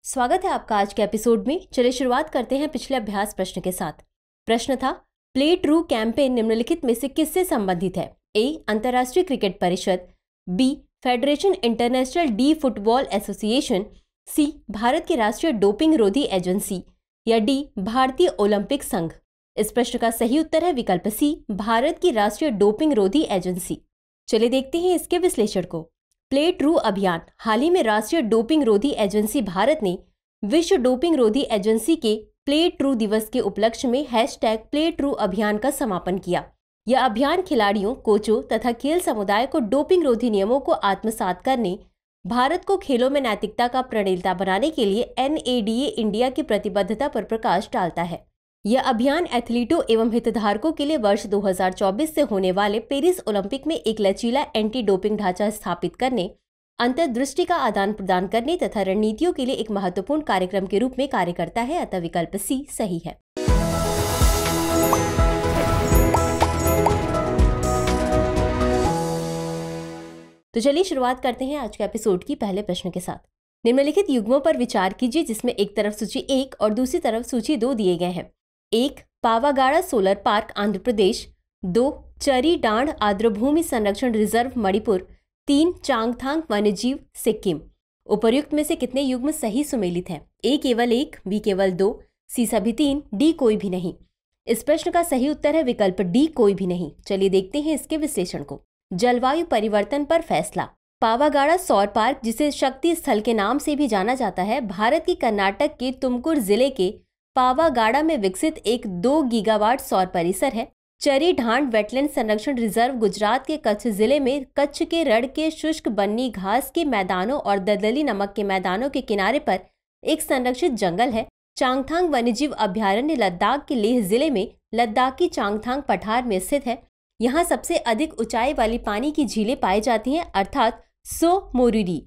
स्वागत है आपका आज के एपिसोड में। चलिए शुरुआत करते हैं पिछले अभ्यास प्रश्न के साथ। प्रश्न था, प्ले ट्रू कैंपेन निम्नलिखित में से किससे संबंधित है? ए. अंतर्राष्ट्रीय क्रिकेट परिषद, B. Federation international de football association, C. Bharat की राष्ट्रीय डोपिंग रोधी एजेंसी, या डी. भारतीय ओलंपिक संघ। इस प्रश्न का सही उत्तर है विकल्प सी, भारत की राष्ट्रीय डोपिंग रोधी एजेंसी। चलिए देखते हैं इसके विश्लेषण को। प्ले ट्रू अभियान। हाल ही में राष्ट्रीय डोपिंग रोधी एजेंसी भारत ने विश्व डोपिंग रोधी एजेंसी के प्ले ट्रू दिवस के उपलक्ष्य में #प्ले ट्रू अभियान का समापन किया। यह अभियान खिलाड़ियों, कोचों तथा खेल समुदाय को डोपिंग रोधी नियमों को आत्मसात करने, भारत को खेलों में नैतिकता का प्रणेता बनाने के लिए NADA इंडिया की प्रतिबद्धता पर प्रकाश डालता है। यह अभियान एथलीटों एवं हितधारकों के लिए वर्ष 2024 से होने वाले पेरिस ओलंपिक में एक लचीला एंटी डोपिंग ढांचा स्थापित करने, अंतर्दृष्टि का आदान प्रदान करने तथा रणनीतियों के लिए एक महत्वपूर्ण कार्यक्रम के रूप में कार्य करता है। अतः विकल्प सी सही है। तो चलिए शुरुआत करते हैं आज के एपिसोड की पहले प्रश्न के साथ। निम्नलिखित युग्मों पर विचार कीजिए जिसमें एक तरफ सूची 1 और दूसरी तरफ सूची 2 दिए गए हैं। 1. पावागाड़ा सोलर पार्क आंध्र प्रदेश, 2. चरी डांड आर्द्रभूमि संरक्षण रिजर्व मणिपुर, 3. चांगथांग वन्यजीव सिक्किम। उपर्युक्त में से कितने युग्म सही सुमेलित हैं? ए केवल 1, बी केवल 2, सी सभी 3, डी कोई भी नहीं। इस प्रश्न का सही उत्तर है विकल्प डी कोई भी नहीं। चलिए देखते हैं इसके विश्लेषण को। जलवायु परिवर्तन पर फैसला। पावागाड़ा सौर पार्क, जिसे शक्ति स्थल के नाम से भी जाना जाता है, भारत की कर्नाटक के तुमकुर जिले के पावागाड़ा में विकसित एक 2 गीगावाट सौर परिसर है। चरी ढांड वेटलैंड संरक्षण रिजर्व गुजरात के कच्छ जिले में कच्छ के रण के शुष्क बन्नी घास के मैदानों और दलदली नमक के मैदानों के किनारे पर एक संरक्षित जंगल है। चांगथांग वन्यजीव अभयारण्य लद्दाख के लेह जिले में लद्दाखी चांगथांग पठार में स्थित है। यहाँ सबसे अधिक ऊंचाई वाली पानी की झीलें पाई जाती हैं, अर्थात सो मोरिरी,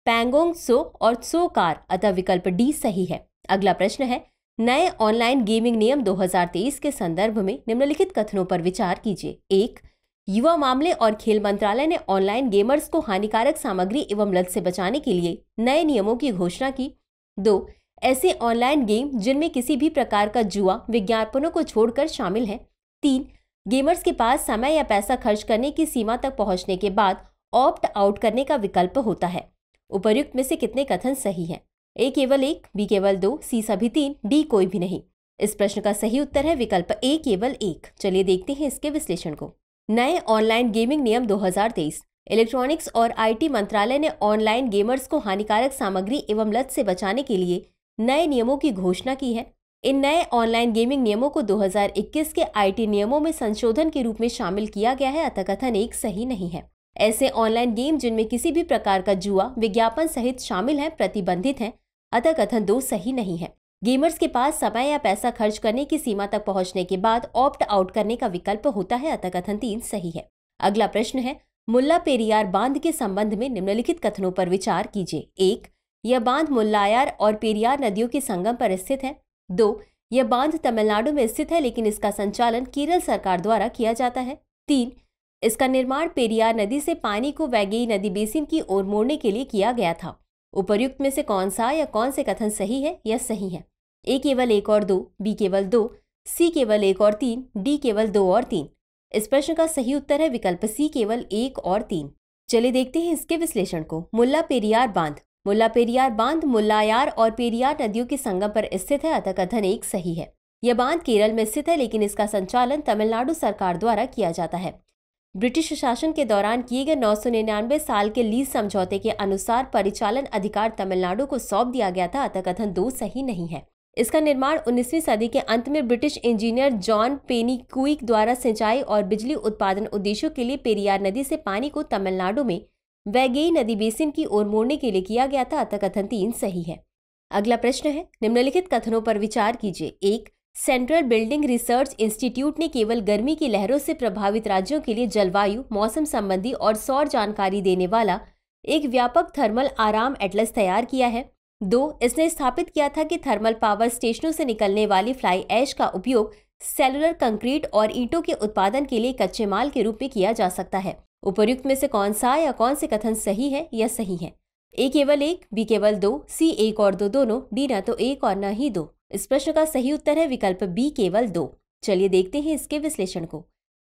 पैंगोंग सो और सो कार। अतः विकल्प डी सही है। अगला प्रश्न है, नए ऑनलाइन गेमिंग नियम 2023 के संदर्भ में निम्नलिखित कथनों पर विचार कीजिए। 1. युवा मामले और खेल मंत्रालय ने ऑनलाइन गेमर्स को हानिकारक सामग्री एवं लत से बचाने के लिए नए नियमों की घोषणा की। 2. ऐसे ऑनलाइन गेम जिनमें किसी भी प्रकार का जुआ विज्ञापनों को छोड़कर शामिल है। 3. गेमर्स के पास समय या पैसा खर्च करने की सीमा तक पहुंचने के बाद ऑप्ट आउट करने का विकल्प होता है। उपर्युक्त में से कितने कथन सही हैं? ए केवल 1, बी केवल 2, सी सभी 3, डी कोई भी नहीं। इस प्रश्न का सही उत्तर है विकल्प ए केवल 1। चलिए देखते हैं इसके विश्लेषण को। नए ऑनलाइन गेमिंग नियम 2023। इलेक्ट्रॉनिक्स और IT मंत्रालय ने ऑनलाइन गेमर्स को हानिकारक सामग्री एवं लत से बचाने के लिए नए नियमों की घोषणा की है। इन नए ऑनलाइन गेमिंग नियमों को 2021 के IT नियमों में संशोधन के रूप में शामिल किया गया है। अतः कथन 1 सही नहीं है। ऐसे ऑनलाइन गेम जिनमें किसी भी प्रकार का जुआ विज्ञापन सहित शामिल है प्रतिबंधित हैं। अतः कथन 2 सही नहीं है। गेमर्स के पास समय या पैसा खर्च करने की सीमा तक पहुंचने के बाद ऑप्ट आउट करने का विकल्प होता है। अतः कथन 3 सही है। अगला प्रश्न है, मुल्ला पेरियार बांध के संबंध में निम्नलिखित कथनों पर विचार कीजिए। 1. यह बांध मुल्लायार और पेरियार नदियों के संगम पर स्थित है। 2. यह बांध तमिलनाडु में स्थित है लेकिन इसका संचालन केरल सरकार द्वारा किया जाता है। 3. इसका निर्माण पेरियार नदी से पानी को वैगई नदी बेसिन की ओर मोड़ने के लिए किया गया था। उपर्युक्त में से कौन सा या कौन से कथन सही है या सही है? ए केवल 1 और 2, बी केवल 2, सी केवल 1 और 3, डी केवल 2 और 3। इस प्रश्न का सही उत्तर है विकल्प सी केवल 1 और 3। चलिए देखते हैं इसके विश्लेषण को। मुल्ला पेरियार बांध। मुल्ला पेरियार बांध मुल्लायार और पेरियार नदियों के संगम पर स्थित है। अतः कथन 1 सही है। यह बांध केरल में स्थित है लेकिन इसका संचालन तमिलनाडु सरकार द्वारा किया जाता है। ब्रिटिश शासन के दौरान किए गए 999 साल के लीज समझौते के अनुसार परिचालन अधिकार तमिलनाडु को सौंप दिया गया था। अतः कथन 2 सही नहीं है। इसका निर्माण 19वीं सदी के अंत में ब्रिटिश इंजीनियर जॉन पेनीक्विक द्वारा सिंचाई और बिजली उत्पादन उद्देश्यों के लिए पेरियार नदी से पानी को तमिलनाडु में वैगई नदी बेसिन की ओर मोड़ने के लिए किया गया था। अतः कथन 3 सही है। अगला प्रश्न है, निम्नलिखित कथनों पर विचार कीजिए। 1. सेंट्रल बिल्डिंग रिसर्च इंस्टीट्यूट ने केवल गर्मी की लहरों से प्रभावित राज्यों के लिए जलवायु, मौसम संबंधी और सौर जानकारी देने वाला एक व्यापक थर्मल आराम एटलस तैयार किया है। 2. इसने स्थापित किया था कि थर्मल पावर स्टेशनों से निकलने वाली फ्लाई ऐश का उपयोग सेलुलर कंक्रीट और ईंटों के उत्पादन के लिए कच्चे माल के रूप में किया जा सकता है। उपर्युक्त में से कौन सा या कौन से कथन सही है या सही है? ए केवल एक, बी केवल दो, सी एक और दो दोनों, डी न तो एक और न ही दो। इस प्रश्न का सही उत्तर है विकल्प बी केवल दो। चलिए देखते हैं इसके विश्लेषण को।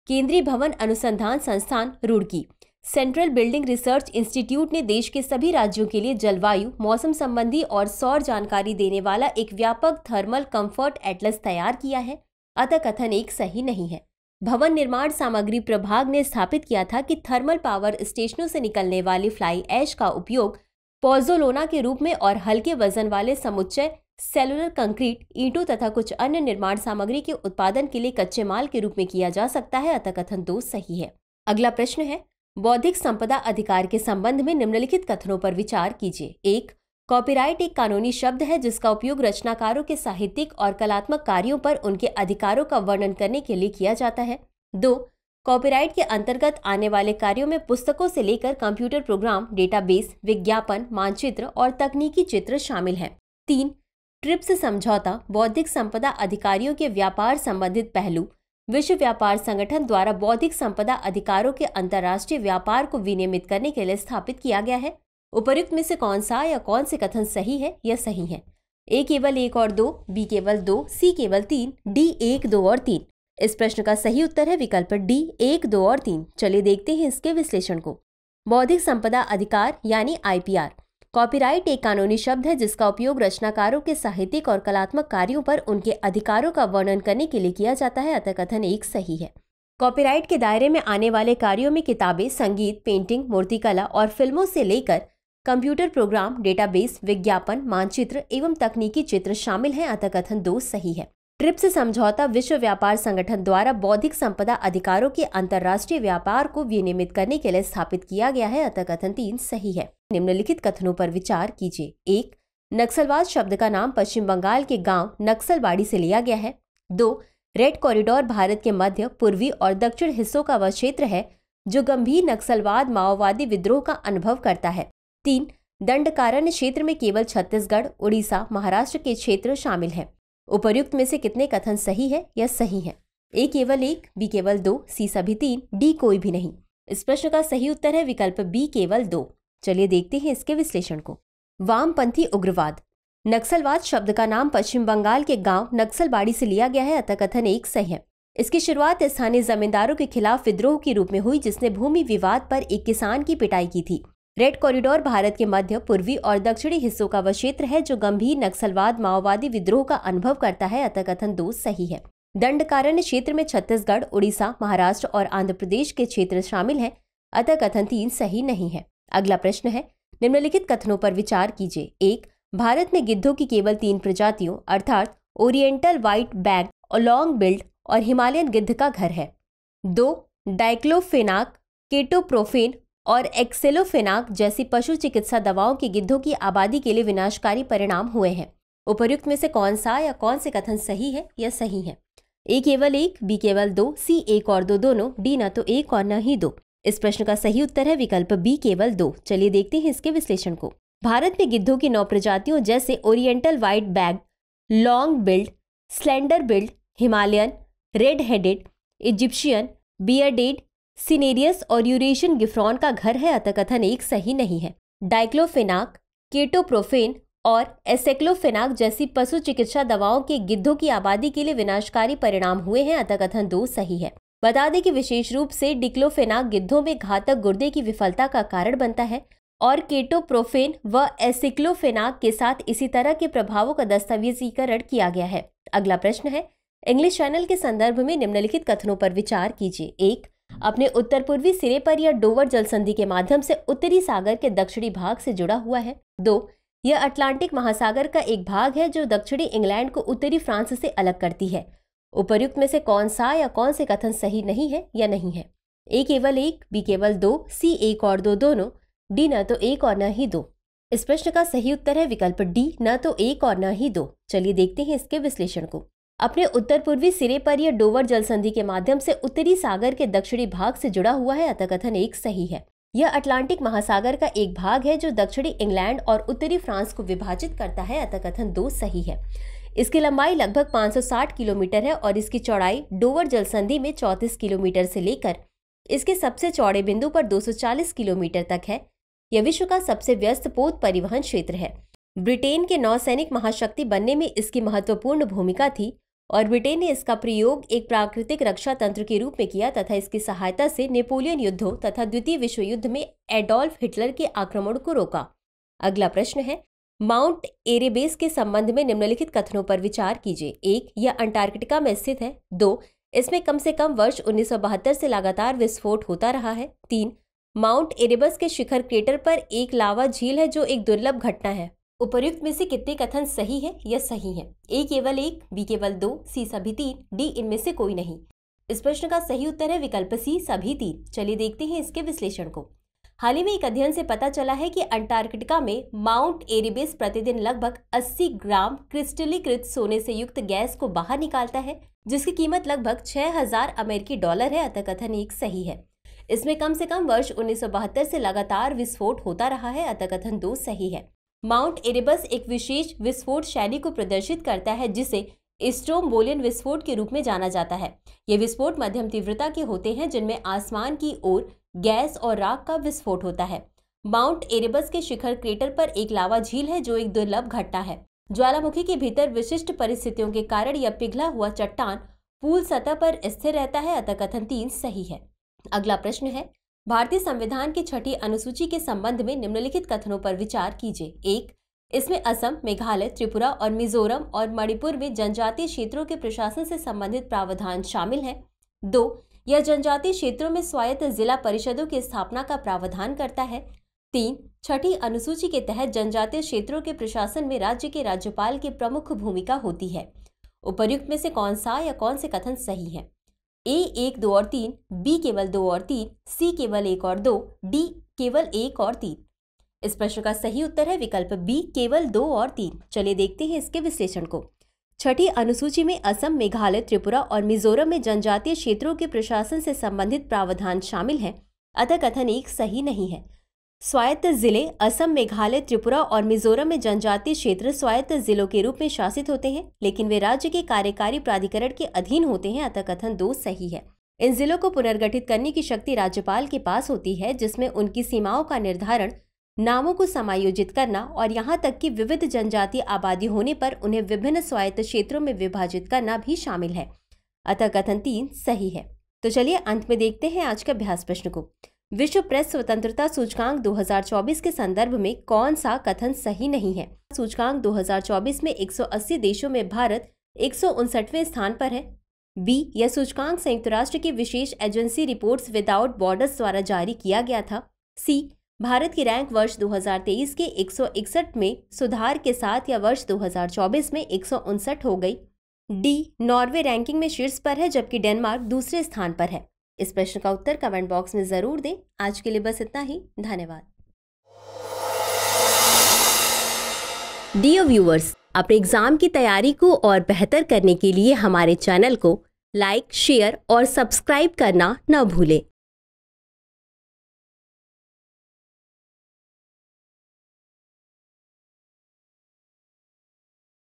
केंद्रीय भवन अनुसंधान संस्थान Roorkee central building research institute ने देश के सभी राज्यों के लिए जलवायु, मौसम संबंधी और सौर जानकारी देने वाला एक व्यापक थर्मल कंफर्ट एटलस तैयार किया है। अतः कथन एक सही नहीं है। भवन निर्माण सामग्री प्रभाग ने स्थापित किया था कि थर्मल पावर स्टेशनों से निकलने वाली फ्लाई ऐश का उपयोग पॉज़ोलोना के रूप में और हल्के वजन वाले समुच्चय सेलुलर कंक्रीट, ईंटों तथा कुछ अन्य निर्माण सामग्री के उत्पादन के लिए कच्चे माल के रूप में किया जा सकता है। अतः कथन दो सही है। अगला प्रश्न है, बौद्धिक संपदा अधिकार के संबंध में निम्नलिखित कथनों पर विचार कीजिए। एक, कॉपीराइट एक कानूनी शब्द है जिसका उपयोग रचनाकारों के साहित्यिक और कलात्मक कार्यों पर उनके अधिकारों का वर्णन करने के लिए किया जाता है। दो, कॉपीराइट के अंतर्गत आने वाले कार्यों में पुस्तकों से लेकर कंप्यूटर प्रोग्राम, डेटाबेस, विज्ञापन, मानचित्र और तकनीकी चित्र शामिल हैं। तीन, ट्रिप्स समझौता बौद्धिक संपदा अधिकारियों के व्यापार संबंधित पहलू, विश्व व्यापार संगठन द्वारा बौद्धिक संपदा अधिकारों के अंतर्राष्ट्रीय व्यापार को विनियमित करने के लिए स्थापित किया गया है। उपर्युक्त में से कौन सा या कौन से कथन सही है या सही है? ए केवल एक और दो, बी केवल दो, सी केवल तीन, डी एक, दो और तीन। इस प्रश्न का सही उत्तर है विकल्प डी एक, दो और तीन। चलिए देखते हैं इसके विश्लेषण को। बौद्धिक संपदा अधिकार यानी आईपीआर। कॉपीराइट एक कानूनी शब्द है जिसका उपयोग रचनाकारों के साहित्यिक और कलात्मक कार्यों पर उनके अधिकारों का वर्णन करने के लिए किया जाता है। अतः कथन एक सही है। कॉपीराइट के दायरे में आने वाले कार्यों में किताबें, संगीत, पेंटिंग, मूर्तिकला और फिल्मों से लेकर कंप्यूटर प्रोग्राम, डेटाबेस, विज्ञापन, मानचित्र एवं तकनीकी चित्र शामिल हैं। अतः कथन दो सही है। ट्रिप्स समझौता विश्व व्यापार संगठन द्वारा बौद्धिक संपदा अधिकारों के अंतर्राष्ट्रीय व्यापार को विनियमित करने के लिए स्थापित किया गया है। अतः कथन तीन सही है। निम्नलिखित कथनों पर विचार कीजिए। एक, नक्सलवाद शब्द का नाम पश्चिम बंगाल के गांव नक्सलबाड़ी से लिया गया है। दो, रेड कॉरिडोर भारत के मध्य, पूर्वी और दक्षिण हिस्सों का वह क्षेत्र है जो गंभीर नक्सलवाद, माओवादी विद्रोह का अनुभव करता है। तीन, दंडकारण्य क्षेत्र में केवल छत्तीसगढ़, उड़ीसा, महाराष्ट्र के क्षेत्र शामिल हैं। उपर्युक्त में से कितने कथन सही है या सही है? ए केवल एक, बी केवल दो, सी सभी तीन, डी कोई भी नहीं। इस प्रश्न का सही उत्तर है विकल्प बी केवल दो। चलिए देखते हैं इसके विश्लेषण को। वामपंथी उग्रवाद। नक्सलवाद शब्द का नाम पश्चिम बंगाल के गांव नक्सलबाड़ी से लिया गया है। अतः कथन एक सही है। इसकी शुरुआत स्थानीय जमींदारों के खिलाफ विद्रोह के रूप में हुई जिसने भूमि विवाद पर एक किसान की पिटाई की थी। रेड कॉरिडोर भारत के मध्य, पूर्वी और दक्षिणी हिस्सों का वह क्षेत्र है जो गंभीर नक्सलवाद, माओवादी विद्रोह का अनुभव करता है। अतः कथन दो सही है। दंडकारण्य क्षेत्र में छत्तीसगढ़, उड़ीसा, महाराष्ट्र और आंध्र प्रदेश के क्षेत्र शामिल हैं। अतः कथन तीन सही नहीं है। अगला प्रश्न है, निम्नलिखित कथनों पर विचार कीजिए। एक, भारत में गिद्धों की केवल तीन प्रजातियों अर्थात oriental white back, long build और हिमालयन गिद्ध का घर है। दो, डाइक्लोफेनाक, केटोप्रोफेन और एक्सेलोफेनाक जैसी पशु चिकित्सा दवाओं के गिद्धों की आबादी के लिए विनाशकारी परिणाम हुए हैं। उपर्युक्त में से कौन सा या कौन से कथन सही है या सही है? ए केवल एक, बी केवल दो, सी एक और दो दोनों, डी न तो एक और न ही दो। इस प्रश्न का सही उत्तर है विकल्प बी केवल दो। चलिए देखते हैं इसके विश्लेषण को। भारत में गिद्धों की 9 प्रजातियों जैसे oriental white backed, long billed, slender billed, Himalayan, red headed, Egyptian, bearded, cinereous और यूरेशियन गिफ्रॉन का घर है। अतः कथन एक सही नहीं है। डाइक्लोफेनाक, केटोप्रोफेन और एसेक्लोफेनाक जैसी पशु चिकित्सा दवाओं के गिद्धों की आबादी के लिए विनाशकारी परिणाम हुए हैं। अतः कथन दो सही है। बता दें कि विशेष रूप से डिक्लोफेनाक गिद्धों में घातक गुर्दे की विफलता का कारण बनता है और केटोप्रोफेन व एसिक्लोफेनाक के साथ इसी तरह के प्रभावों का दस्तावेजीकरण किया गया है। अगला प्रश्न है, इंग्लिश चैनल के संदर्भ में निम्नलिखित कथनों पर विचार कीजिए। एक, अपने उत्तर पूर्वी सिरे पर यह डोवर जलसंधि के माध्यम से उत्तरी सागर के दक्षिणी भाग से जुड़ा हुआ है। दो, यह अटलांटिक महासागर का एक भाग है जो दक्षिणी इंग्लैंड को उत्तरी फ्रांस से अलग करती है। उपर्युक्त में से कौन सा या कौन से कथन सही नहीं है या नहीं है? ए केवल एक, बी केवल दो, सी एक और दो दोनों, डी न तो एक और न ही दो। इस प्रश्न का सही उत्तर है विकल्प डी, न तो एक और न ही दो। चलिए देखते हैं इसके विश्लेषण को। अपने उत्तर पूर्वी सिरे पर यह डोवर जलसंधि के माध्यम से उत्तरी सागर के दक्षिणी भाग से जुड़ा हुआ है। अतः कथन एक सही है। यह अटलांटिक महासागर का एक भाग है जो दक्षिणी इंग्लैंड और उत्तरी फ्रांस को विभाजित करता है। अतः कथन दो सही है। इसकी लंबाई लगभग 560 किलोमीटर है और इसकी चौड़ाई डोवर जलसंधि में 34 किलोमीटर से लेकर इसके सबसे चौड़े बिंदु पर 240 किलोमीटर तक है। यह विश्व का सबसे व्यस्त पोत परिवहन क्षेत्र है। ब्रिटेन के नौसैनिक महाशक्ति बनने में इसकी महत्वपूर्ण भूमिका थी और ब्रिटेन ने इसका प्रयोग एक प्राकृतिक रक्षा तंत्र के रूप में किया तथा इसकी सहायता से नेपोलियन युद्धों तथा द्वितीय विश्व युद्ध में एडोल्फ हिटलर के आक्रमण को रोका। अगला प्रश्न है, माउंट एरेबस के संबंध में निम्नलिखित कथनों पर विचार कीजिए। 1. यह अंटार्कटिका में स्थित है। 2. इसमें कम से कम वर्ष 1972 से लगातार विस्फोट होता रहा है। 3. माउंट एरेबस के शिखर क्रेटर पर एक लावा झील है जो एक दुर्लभ घटना है। उपर्युक्त में से कितने कथन सही है या सही है? ए केवल 1, बी केवल 2, सी सभी 3, डी इनमें से कोई नहीं। इस प्रश्न का सही उत्तर है विकल्प सी सभी 3। चलिए देखते हैं इसके विश्लेषण को। हाल ही में एक अध्ययन से पता चला है कि अंटार्कटिका में माउंट एरेबस प्रतिदिन लगभग 80 ग्राम क्रिस्टलीकृत सोने से युक्त गैस को बाहर निकालता है, जिसकी कीमत लगभग 6000 अमेरिकी डॉलर है। अतः कथन 1 सही है। इसमें कम से कम वर्ष 1972 से लगातार विस्फोट होता रहा है। अतः कथन 2 सही है। माउंट एरेबस एक विशेष विस्फोट शैली को प्रदर्शित करता है जिसे स्ट्रोम्बोलियन विस्फोट के रूप में जाना जाता है। ये विस्फोट मध्यम तीव्रता के होते हैं जिनमें आसमान की ओर गैस और राख का विस्फोट होता है। माउंट एरेबस के शिखर क्रेटर पर एक लावा झील है जो एक दुर्लभ घटना है। ज्वालामुखी के भीतर विशिष्ट परिस्थितियों के कारण यह पिघला हुआ चट्टान पूल सतह पर स्थिर रहता है। अतः कथन 3 सही है। अगला प्रश्न है, भारतीय संविधान की 6ठी अनुसूची के संबंध में निम्नलिखित कथनों पर विचार कीजिए। 1. इसमें असम, मेघालय, त्रिपुरा और मिजोरम और मणिपुर में जनजातीय क्षेत्रों के प्रशासन से संबंधित प्रावधान शामिल हैं। 2. यह जनजातीय क्षेत्रों में स्वायत्त जिला परिषदों की स्थापना का प्रावधान करता है। 3. 6ठी अनुसूची के तहत जनजातीय क्षेत्रों के प्रशासन में राज्य के राज्यपाल की प्रमुख भूमिका होती है। उपर्युक्त में से कौन सा या कौन से कथन सही है? ए 1, 2 और 3, बी केवल 2 और 3, सी केवल 1 और 2, डी केवल 1 और 3। इस प्रश्न का सही उत्तर है विकल्प बी केवल 2 और 3। चलिए देखते हैं इसके विश्लेषण को। 6ठी अनुसूची में असम, मेघालय, त्रिपुरा और मिजोरम में जनजातीय क्षेत्रों के प्रशासन से संबंधित प्रावधान शामिल हैं। अतः कथन 1 सही नहीं है। स्वायत्त जिले असम, मेघालय, त्रिपुरा और मिजोरम में जनजातीय क्षेत्र स्वायत्त जिलों के रूप में शासित होते हैं, लेकिन वे राज्य के कार्यकारी प्राधिकरण के अधीन होते हैं। अतः कथन 2 सही है। इन जिलों को पुनर्गठित करने की शक्ति राज्यपाल के पास होती है, जिसमें उनकी सीमाओं का निर्धारण, नामों को समायोजित करना और यहाँ तक कि विविध जनजातीय आबादी होने पर उन्हें विभिन्न स्वायत्त क्षेत्रों में विभाजित करना भी शामिल है। अतः कथन 3 सही है। तो चलिए अंत में देखते हैं आज के अभ्यास प्रश्न को। विश्व प्रेस स्वतंत्रता सूचकांक 2024 के संदर्भ में कौन सा कथन सही नहीं है? सूचकांक 2024 में 180 देशों में भारत 159वें स्थान पर है। बी, यह सूचकांक संयुक्त राष्ट्र की विशेष एजेंसी रिपोर्ट्स विदाउट बॉर्डर्स द्वारा जारी किया गया था। सी, भारत की रैंक वर्ष 2023 के 161 में सुधार के साथ या वर्ष 2024 में 159 हो गई। डी, नॉर्वे रैंकिंग में शीर्ष पर है जबकि डेनमार्क दूसरे स्थान पर है। इस प्रश्न का उत्तर कमेंट बॉक्स में जरूर दें। आज के लिए बस इतना ही। धन्यवाद। डियर व्यूअर्स, अपने एग्जाम की तैयारी को और बेहतर करने के लिए हमारे चैनल को लाइक, शेयर और सब्सक्राइब करना न भूलें।